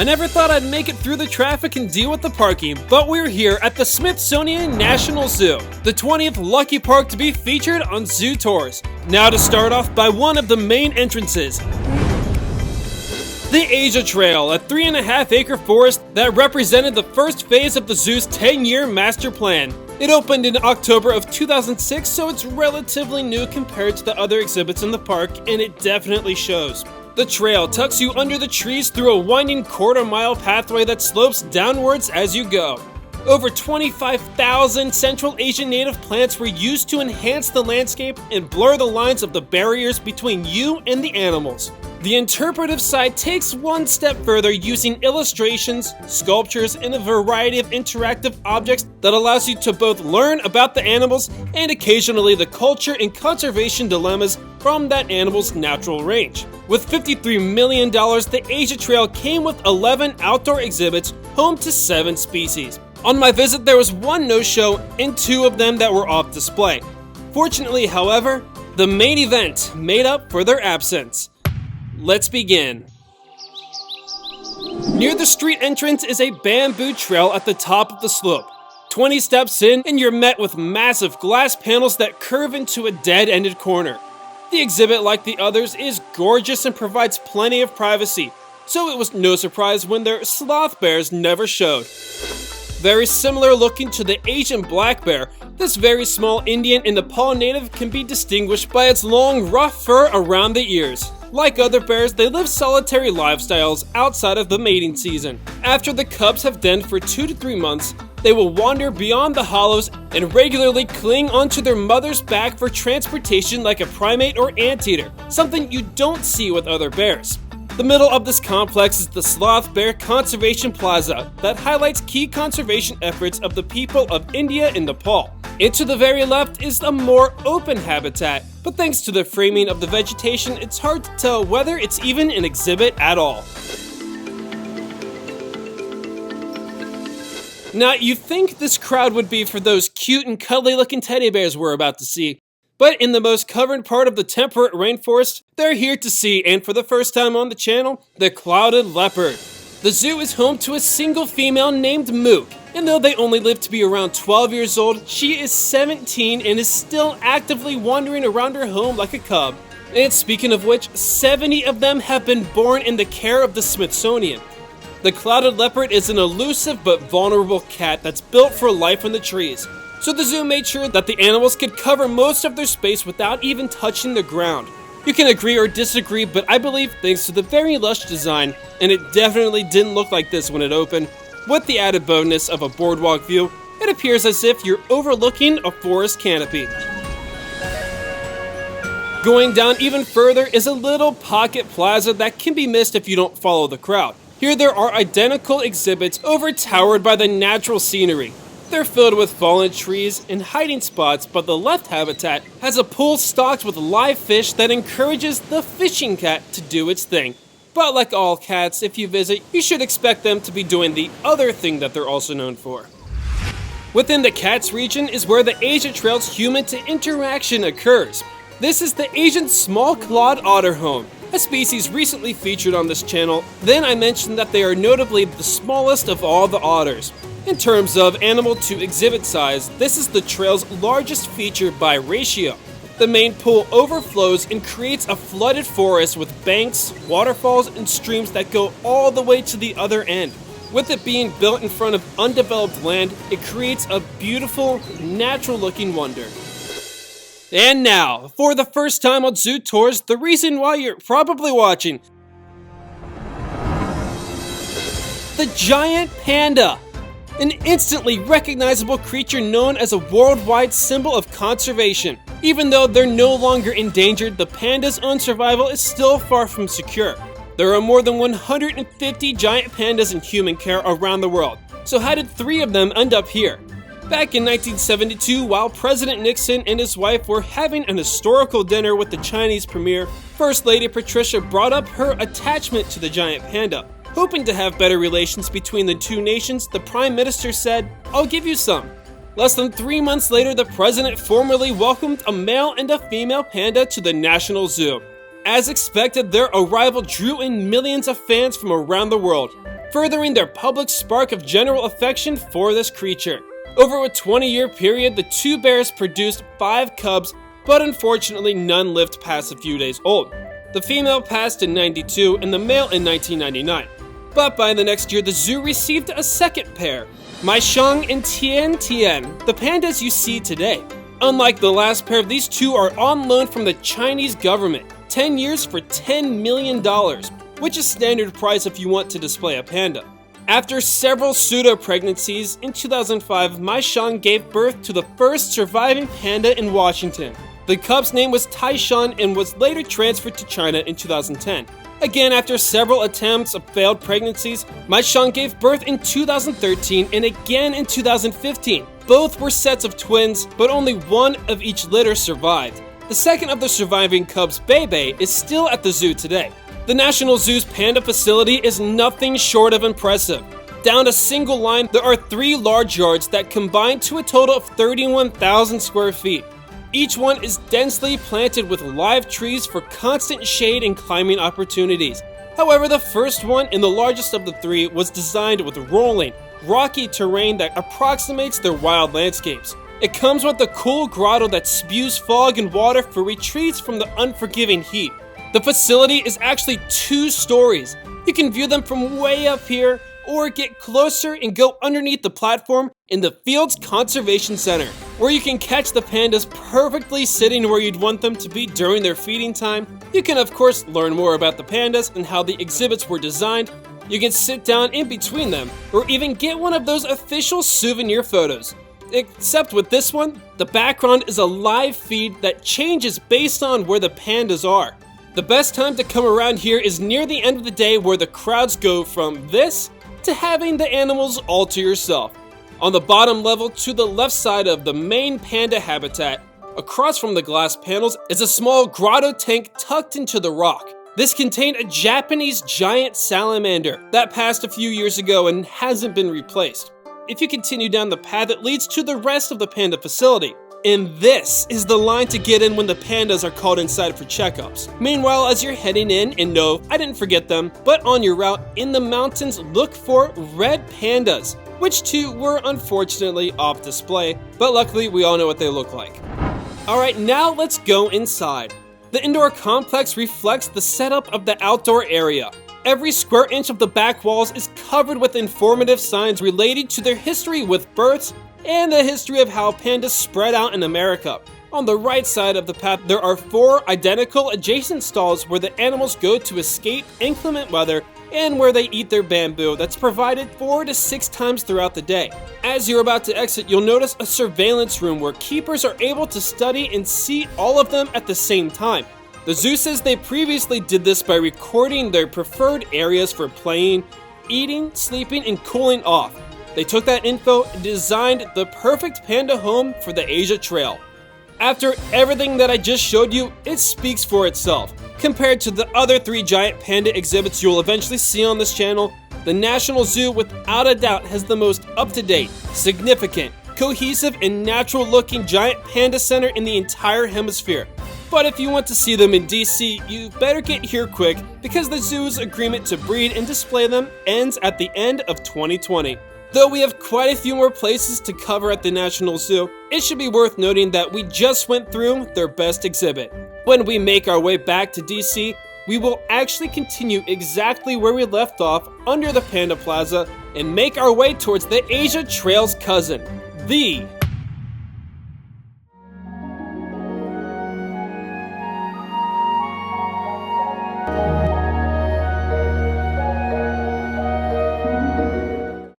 I never thought I'd make it through the traffic and deal with the parking, but we're here at the Smithsonian National Zoo, the 20th lucky park to be featured on Zoo Tours. Now to start off by one of the main entrances, the Asia Trail, a 3.5-acre forest that represented the first phase of the zoo's 10-year master plan. It opened in October of 2006, so it's relatively new compared to the other exhibits in the park, and it definitely shows. The trail tucks you under the trees through a winding quarter-mile pathway that slopes downwards as you go. Over 25,000 Central Asian native plants were used to enhance the landscape and blur the lines of the barriers between you and the animals. The interpretive side takes one step further using illustrations, sculptures, and a variety of interactive objects that allows you to both learn about the animals and occasionally the culture and conservation dilemmas from that animal's natural range. With $53 million, the Asia Trail came with 11 outdoor exhibits, home to 7 species. On my visit, there was one no-show and 2 of them that were off display. Fortunately, however, the main event made up for their absence. Let's begin. Near the street entrance is a bamboo trail at the top of the slope. 20 steps in and you're met with massive glass panels that curve into a dead-ended corner. The exhibit, like the others, is gorgeous and provides plenty of privacy, so it was no surprise when their sloth bears never showed. Very similar looking to the Asian black bear, this very small Indian and Nepal native can be distinguished by its long, rough fur around the ears. Like other bears, they live solitary lifestyles outside of the mating season. After the cubs have denned for 2 to 3 months, they will wander beyond the hollows and regularly cling onto their mother's back for transportation like a primate or anteater, something you don't see with other bears. The middle of this complex is the Sloth Bear Conservation Plaza that highlights key conservation efforts of the people of India and Nepal. And to the very left is a more open habitat, but thanks to the framing of the vegetation, it's hard to tell whether it's even an exhibit at all. Now, you think this crowd would be for those cute and cuddly looking teddy bears we're about to see, but in the most covered part of the temperate rainforest, they're here to see, and for the first time on the channel, the Clouded Leopard. The zoo is home to a single female named Mook, and though they only live to be around 12 years old, she is 17 and is still actively wandering around her home like a cub. And speaking of which, 70 of them have been born in the care of the Smithsonian. The Clouded Leopard is an elusive but vulnerable cat that's built for life in the trees. So the zoo made sure that the animals could cover most of their space without even touching the ground. You can agree or disagree, but I believe thanks to the very lush design, and it definitely didn't look like this when it opened, with the added bonus of a boardwalk view, it appears as if you're overlooking a forest canopy. Going down even further is a little pocket plaza that can be missed if you don't follow the crowd. Here there are identical exhibits overtowered by the natural scenery. They're filled with fallen trees and hiding spots, but the left habitat has a pool stocked with live fish that encourages the fishing cat to do its thing. But like all cats, if you visit, you should expect them to be doing the other thing that they're also known for. Within the cats region is where the Asia Trail's human-to-interaction occurs. This is the Asian small-clawed otter home, a species recently featured on this channel. Then I mentioned that they are notably the smallest of all the otters. In terms of animal to exhibit size, this is the trail's largest feature by ratio. The main pool overflows and creates a flooded forest with banks, waterfalls, and streams that go all the way to the other end. With it being built in front of undeveloped land, it creates a beautiful, natural-looking wonder. And now, for the first time on Zoo Tours, the reason why you're probably watching. The Giant Panda. An instantly recognizable creature known as a worldwide symbol of conservation. Even though they're no longer endangered, the panda's own survival is still far from secure. There are more than 150 giant pandas in human care around the world. So how did 3 of them end up here? Back in 1972, while President Nixon and his wife were having an historical dinner with the Chinese premier, First Lady Patricia brought up her attachment to the giant panda. Hoping to have better relations between the two nations, the Prime Minister said, "I'll give you some." Less than 3 months later, the president formally welcomed a male and a female panda to the National Zoo. As expected, their arrival drew in millions of fans from around the world. furthering their public spark of general affection for this creature. Over a 20-year period, the two bears produced 5 cubs, but unfortunately none lived past a few days old. The female passed in 92 and the male in 1999. But by the next year, the zoo received a second pair, Maishang and Tian Tian, the pandas you see today. Unlike the last pair, these two are on loan from the Chinese government, 10 years for $10 million, which is standard price if you want to display a panda. After several pseudo-pregnancies, in 2005, Maishang gave birth to the first surviving panda in Washington. The cub's name was Taishan and was later transferred to China in 2010. Again, after several attempts of failed pregnancies, Maishang gave birth in 2013 and again in 2015. Both were sets of twins, but only one of each litter survived. The second of the surviving cubs, Bebe, is still at the zoo today. The National Zoo's panda facility is nothing short of impressive. Down a single line, there are 3 large yards that combine to a total of 31,000 square feet. Each one is densely planted with live trees for constant shade and climbing opportunities. However, the first one and the largest of the 3 was designed with rolling, rocky terrain that approximates their wild landscapes. It comes with a cool grotto that spews fog and water for retreats from the unforgiving heat. The facility is actually 2 stories. You can view them from way up here, or get closer and go underneath the platform in the Fields Conservation Center, where you can catch the pandas perfectly sitting where you'd want them to be during their feeding time. You can of course learn more about the pandas and how the exhibits were designed. You can sit down in between them, or even get one of those official souvenir photos. Except with this one, the background is a live feed that changes based on where the pandas are. The best time to come around here is near the end of the day, where the crowds go from this to having the animals all to yourself. On the bottom level to the left side of the main panda habitat, across from the glass panels, is a small grotto tank tucked into the rock. This contained a Japanese giant salamander that passed a few years ago and hasn't been replaced. If you continue down the path, it leads to the rest of the panda facility. And this is the line to get in when the pandas are called inside for checkups. Meanwhile, as you're heading in, and no, I didn't forget them, but on your route in the mountains, look for red pandas, which too were unfortunately off display, but luckily we all know what they look like. Alright, now let's go inside. The indoor complex reflects the setup of the outdoor area. Every square inch of the back walls is covered with informative signs related to their history with births and the history of how pandas spread out in America. On the right side of the path, there are 4 identical adjacent stalls where the animals go to escape inclement weather and where they eat their bamboo that's provided 4 to 6 times throughout the day. As you're about to exit, you'll notice a surveillance room where keepers are able to study and see all of them at the same time. The zoo says they previously did this by recording their preferred areas for playing, eating, sleeping, and cooling off. They took that info and designed the perfect panda home for the Asia Trail. After everything that I just showed you, it speaks for itself. Compared to the other 3 giant panda exhibits you'll eventually see on this channel, the National Zoo without a doubt has the most up-to-date, significant, cohesive, and natural-looking giant panda center in the entire hemisphere. But if you want to see them in DC, you better get here quick, because the zoo's agreement to breed and display them ends at the end of 2020. Though we have quite a few more places to cover at the National Zoo, it should be worth noting that we just went through their best exhibit. When we make our way back to DC, we will actually continue exactly where we left off under the Panda Plaza and make our way towards the Asia Trail's cousin, the